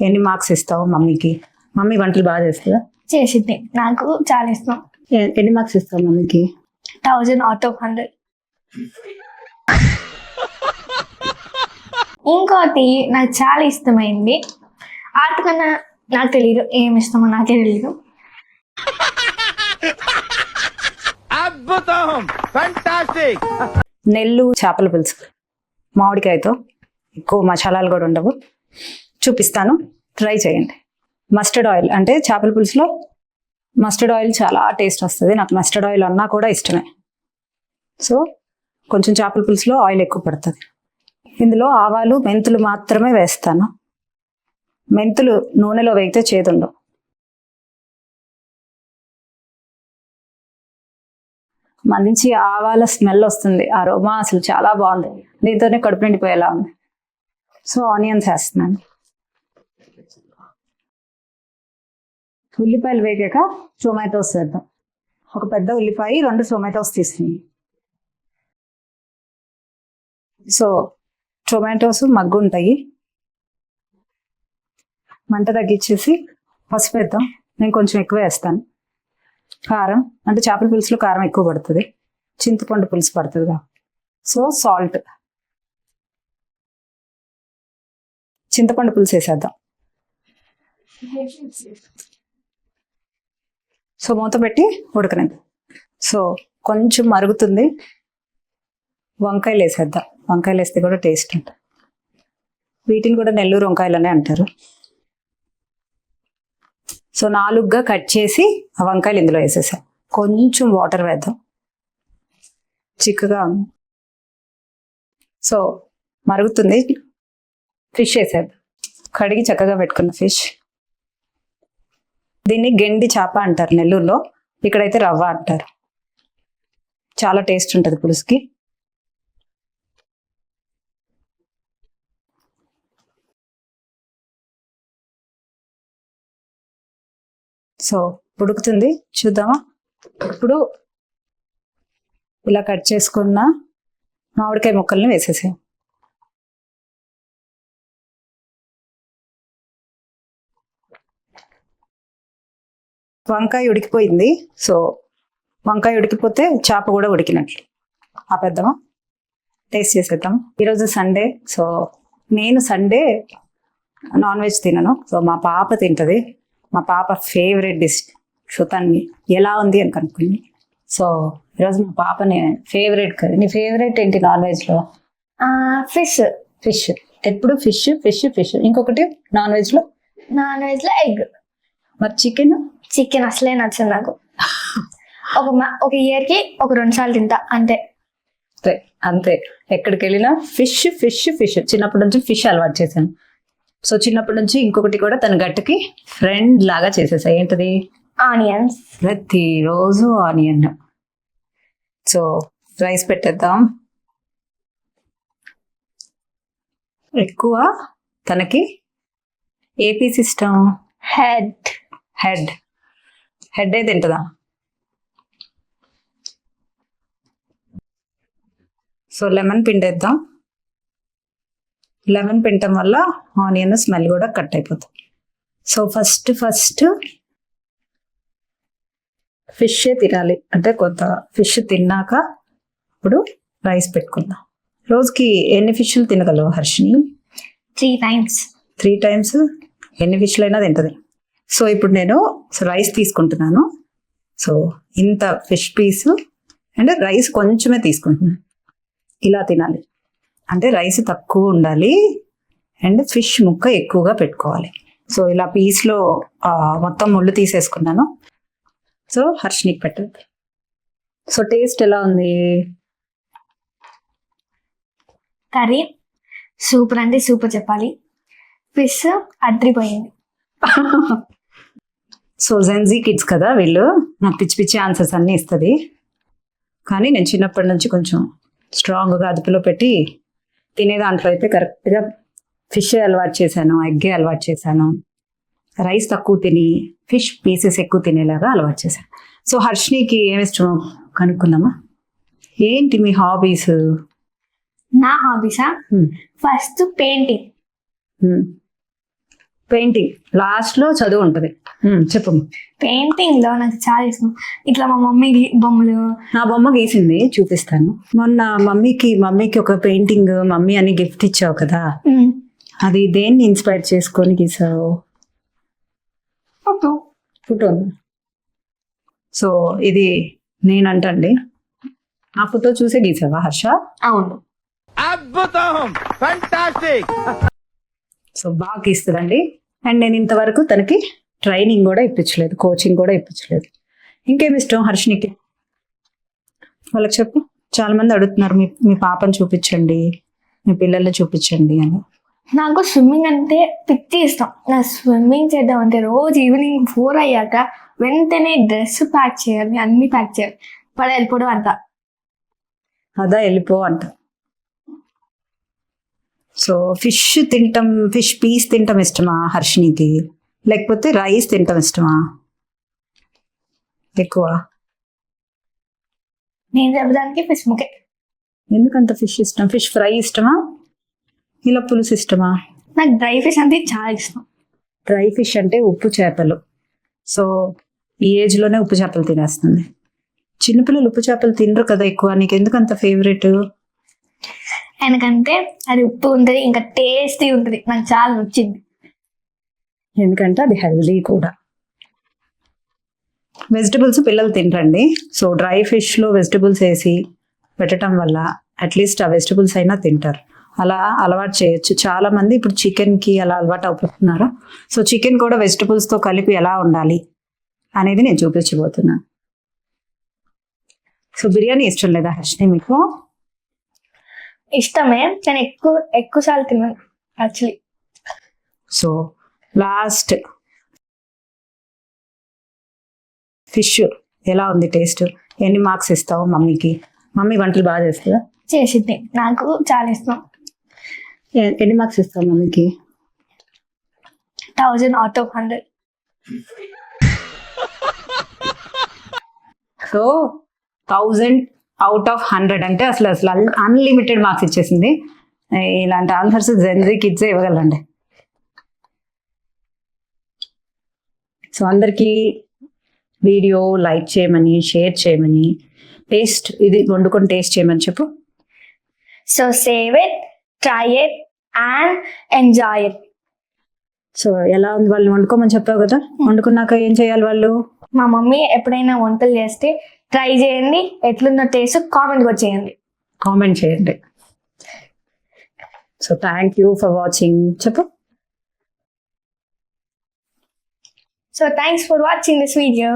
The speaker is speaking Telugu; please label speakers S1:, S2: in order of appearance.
S1: ఎన్ని మార్క్స్ ఇస్తావు మమ్మీకి? మమ్మీ వంటలు బాగా చేస్తుందా?
S2: చేసింది, నాకు చాలా ఇష్టం.
S1: ఎన్ని మార్క్స్ ఇస్తావు మమ్మీకి?
S2: 1000 out of 100. ఇంకోటి నాకు చాలా ఇష్టమైంది, ఆర్ట్ కన్నా నాకు తెలియదు ఏమి ఇష్టమో నాకే తెలియదు.
S1: నెల్లు చేపల పులుసు మామిడికాయతో, ఎక్కువ మసాలాలు కూడా ఉండవు. చూపిస్తాను, ట్రై చేయండి. మస్టర్డ్ ఆయిల్ అంటే చేపల పులుసులో మస్టర్డ్ ఆయిల్ చాలా టేస్ట్ వస్తుంది. నాకు మస్టర్డ్ ఆయిల్ అన్నా కూడా ఇష్టమే. సో కొంచెం చేపల పులుసులో ఆయిల్ ఎక్కువ పడుతుంది. ఇందులో ఆవాలు మెంతులు మాత్రమే వేస్తాను. మెంతులు నూనెలో వేగితే చేదుండవు. మంచి ఆవాల స్మెల్ వస్తుంది, అరోమా అసలు చాలా బాగుంది. దీంతోనే కడుపు నిండిపోయేలా ఉంది. సో ఆనియన్స్ వేస్తున్నాను. ఉల్లిపాయలు వేగాక టొమాటోస్ వేద్దాం. ఒక పెద్ద ఉల్లిపాయ, 2 టొమాటోస్ తీసుకుని. సో టొమాటోస్ మగ్గు ఉంటాయి. మంట తగ్గించేసి పసుపు వేద్దాం. నేను కొంచెం ఎక్కువ వేస్తాను. కారం అంటే చేపల పులుసులో కారం ఎక్కువ పడుతుంది, చింతపండు పులుసు పడుతుంది. సో సాల్ట్, చింతపండు పులుసు వేసేద్దాం. సో మూత పెట్టి ఉడకనిద్దాం. సో కొంచెం మరుగుతుంది, వంకాయలు వేసేద్దాం. వంకాయలు వేస్తే కూడా టేస్ట్ ఉంటుంది. వీటిని కూడా నెల్లూరు వంకాయలనే అంటారు. సో 4గా కట్ చేసి ఆ వంకాయలు ఇందులో వేసేసాం. కొంచెం వాటర్ వేద్దాం, చిక్కగా ఉంది. సో మరుగుతుంది, ఫిష్ వేసేద్దాం. కడిగి చక్కగా పెట్టుకున్న ఫిష్. దీన్ని గెండి చేప అంటారు నెల్లూరులో, ఇక్కడైతే రవ్వ అంటారు. చాలా టేస్ట్ ఉంటుంది పులుసుకి. సో ఉడుకుతుంది, చూద్దామా. ఇప్పుడు ఇలా కట్ చేసుకున్న మామిడికాయ ముక్కల్ని వేసేసాం. వంకాయ ఉడికిపోయింది. సో వంకాయ ఉడికిపోతే చేప కూడా ఉడికినట్లు. ఆపేద్దామా, టేస్ట్ చేసేద్దాం. ఈరోజు సండే, సో నేను సండే నాన్ వెజ్ తినను. సో మా పాప తింటుంది. మా పాప ఫేవరెట్ డిష్. సో తన్ని ఎలా ఉంది అని కనుక్కుంది. సో ఈరోజు మా పాపని ఫేవరెట్ కదా. నీ ఫేవరెట్ ఏంటి నాన్ వెజ్లో?
S2: ఫిష్.
S1: ఫిష్ ఎప్పుడు ఫిష్ ఫిష్ ఫిష్. ఇంకొకటి నాన్ వెజ్లో?
S2: నాన్ వెజ్లో ఎగ్.
S1: మరి చికెన్?
S2: చికెన్ అసలే నచ్చదు నాకు. ఒక ఇయర్కి ఒక 2 సార్లు తింటా అంతే.
S1: అంతే, ఎక్కడికి వెళ్ళినా ఫిష్ ఫిష్ ఫిష్. చిన్నప్పటి నుంచి ఫిష్ అలవాటు చేశాను. సో చిన్నప్పటి నుంచి ఇంకొకటి కూడా తన గట్టుకి ఫ్రెండ్ లాగా చేసేసా. ఏంటది?
S2: ఆనియన్స్.
S1: ప్రతిరోజు ఆనియన్. సో రైస్ పెట్టేద్దాం. ఎక్కువ తనకి ఏ పీస్ ఇష్టం?
S2: హెడ్.
S1: హెడ్ హెడ్ ఏ తింటుందా? సో లెమన్ పిండేద్దాం. లెమన్ పిండటం వల్ల ఆనియన్ స్మెల్ కూడా కట్ అయిపోతుంది. సో ఫస్ట్ ఫిష్ తినాలి అంటే కొంత ఫిష్ తిన్నాక ఇప్పుడు రైస్ పెట్టుకుందాం. రోజుకి ఎన్ని ఫిష్లు తినగలవు హర్షిని?
S2: 3 times.
S1: 3 times ఎన్ని ఫిష్లు అయినా తింటుంది. సో ఇప్పుడు నేను రైస్ తీసుకుంటున్నాను. సో ఇంత ఫిష్ పీసు అండ్ రైస్ కొంచెమే తీసుకుంటున్నాను. ఇలా తినాలి అంటే రైస్ తక్కువ ఉండాలి అండ్ ఫిష్ ముక్క ఎక్కువగా పెట్టుకోవాలి. సో ఇలా పీస్లో మొత్తం ముళ్ళు తీసేసుకున్నాను. సో హర్షినికి పెట్టండి. సో టేస్ట్ ఎలా ఉంది?
S2: కర్రీ సూపర్ అంటే సూపర్ చెప్పాలి. ఫిష్ అద్రిపోయింది.
S1: సో జెన్జీ కిడ్స్ కదా వీళ్ళు, నాకు పిచ్చి పిచ్చి ఆన్సర్స్ అన్నీ ఇస్తుంది. కానీ నేను చిన్నప్పటి నుంచి కొంచెం స్ట్రాంగ్గా అదుపులో పెట్టి తినే దాంట్లో అయితే కరెక్ట్గా ఫిష్ అలవాటు చేశాను, ఎగ్గే అలవాటు చేశాను. రైస్ తక్కువ తిని ఫిష్ పీసెస్ ఎక్కువ తినేలాగా అలవాటు చేశాను. సో హర్షినికి ఏమి ఇష్టమో కనుక్కుందామా. ఏంటి మీ హాబీస్?
S2: నా హాబీసా? First painting.
S1: పెయింటింగ్ లాస్ట్ లో చదువు ఉంటుంది. చెప్పు.
S2: పెయింటింగ్ లో నాకు చాలా ఇష్టం. ఇట్లా మా మమ్మీ బొమ్మలు.
S1: నా బొమ్మ గీసింది చూపిస్తాను. మొన్న మమ్మీకి ఒక పెయింటింగ్ మమ్మీ అని గిఫ్ట్ ఇచ్చావు కదా, అది దేన్ని ఇన్స్పైర్ చేసుకొని గీసావు? ఫోటో. సో ఇది నేనంటండి, ఆ ఫోటో చూసే గీసావా హర్ష?
S2: అవును.
S3: అద్భుతం, ఫంటాస్టిక్.
S1: సో బాగా గీస్తుందండి. అండ్ నేను ఇంతవరకు తనకి ట్రైనింగ్ కూడా ఇప్పించలేదు, కోచింగ్ కూడా ఇప్పించలేదు. ఇంకేమి ఇష్టం హర్షినికి? వాళ్ళకి చెప్పు. చాలా మంది అడుగుతున్నారు, మీ పాపని చూపించండి, మీ పిల్లల్ని చూపించండి అని.
S2: నాకు స్విమ్మింగ్ అంటే పిచ్చి ఇష్టం. నా స్విమ్మింగ్ చేద్దాం అంటే రోజు ఈవినింగ్ 4 అయ్యాక వెంటనే డ్రెస్ ప్యాక్ చేయాలి, అన్ని ప్యాక్ చేయాలి, వెళ్ళిపోవడం అంతా.
S1: అదా వెళ్ళిపో అంట. సో ఫిష్ పీస్ తింటాం ఇష్టమా హర్షినికి, లేకపోతే రైస్ తింటాం ఇష్టమా ఎక్కువ?
S2: నేను చెప్పడానికి ఫిష్ ముకే.
S1: ఎందుకంత ఫిష్ ఇష్టం? ఫిష్ ఫ్రై ఇష్టమా, ఇలా పులుసు ఇష్టమా?
S2: నాకు డ్రై ఫిష్ అంటే చాలా ఇష్టం.
S1: డ్రై ఫిష్ అంటే ఉప్పు చేపలు. సో ఈ ఏజ్లోనే ఉప్పు చేపలు తినేస్తుంది. చిన్నపిల్లలు ఉప్పు చేపలు తినరు కదా ఎక్కువ, నీకు ఎందుకు అంత ఫేవరెట్?
S2: ఎందుకంటే అది ఉప్పు ఉంటుంది, ఇంకా టేస్టీ ఉంటుంది, నాకు చాలా నచ్చింది.
S1: ఎందుకంటే అది హెల్దీ కూడా. వెజిటబుల్స్ పిల్లలు తినరండి. సో డ్రై ఫిష్లో వెజిటబుల్స్ వేసి పెట్టడం వల్ల అట్లీస్ట్ ఆ వెజిటబుల్స్ అయినా తింటారు. అలా అలవాటు చేయొచ్చు. చాలా మంది ఇప్పుడు చికెన్కి అలా అలవాటు అవుతున్నారు. సో చికెన్ కూడా వెజిటబుల్స్తో కలిపి ఎలా ఉండాలి అనేది నేను చూపించబోతున్నాను. సో బిర్యానీ ఇష్టం లేదా హర్షిని మీకు?
S2: ఇష్టమే, కానీ ఎక్కువ సార్లు తిన్నాను యాక్చువల్లీ.
S1: సో లాస్ట్ ఫిష్ ఎలా ఉంది టేస్ట్? ఎన్ని మార్క్స్ ఇస్తావు మమ్మీకి? మమ్మీ వంటలు బాగా చేస్తుందా?
S2: చేసింది, నాకు చాలా ఇష్టం.
S1: ఎన్ని మార్క్స్ ఇస్తావు మమ్మీకి?
S2: 1000 out of 100.
S1: So 1000 out of 100 అంటే అసలు అన్లిమిటెడ్ మార్క్స్ ఇచ్చేసింది. ఇలాంటి ఆన్సర్స్ జెన్జీ కిడ్సే ఇవ్వగలండి. సో అందరికీ వీడియో లైక్ చేయమని, షేర్ చేయమని, టేస్ట్ ఇది వండుకొని టేస్ట్ చేయమని చెప్పు.
S2: So save it, try it and enjoy it.
S1: So ఎలా ఉంది వాళ్ళు వండుకోమని చెప్పావు కదా, వండుకున్నాక ఏం చేయాలి వాళ్ళు?
S2: మా మమ్మీ ఎప్పుడైనా వంటలు చేస్తే ట్రై చేయండి, ఎట్లున్న టేస్ట్ కామెంట్ కూడా చేయండి.
S1: కామెంట్ చేయండి. So thank you for watching చెప్పు.
S2: So thanks for watching this video.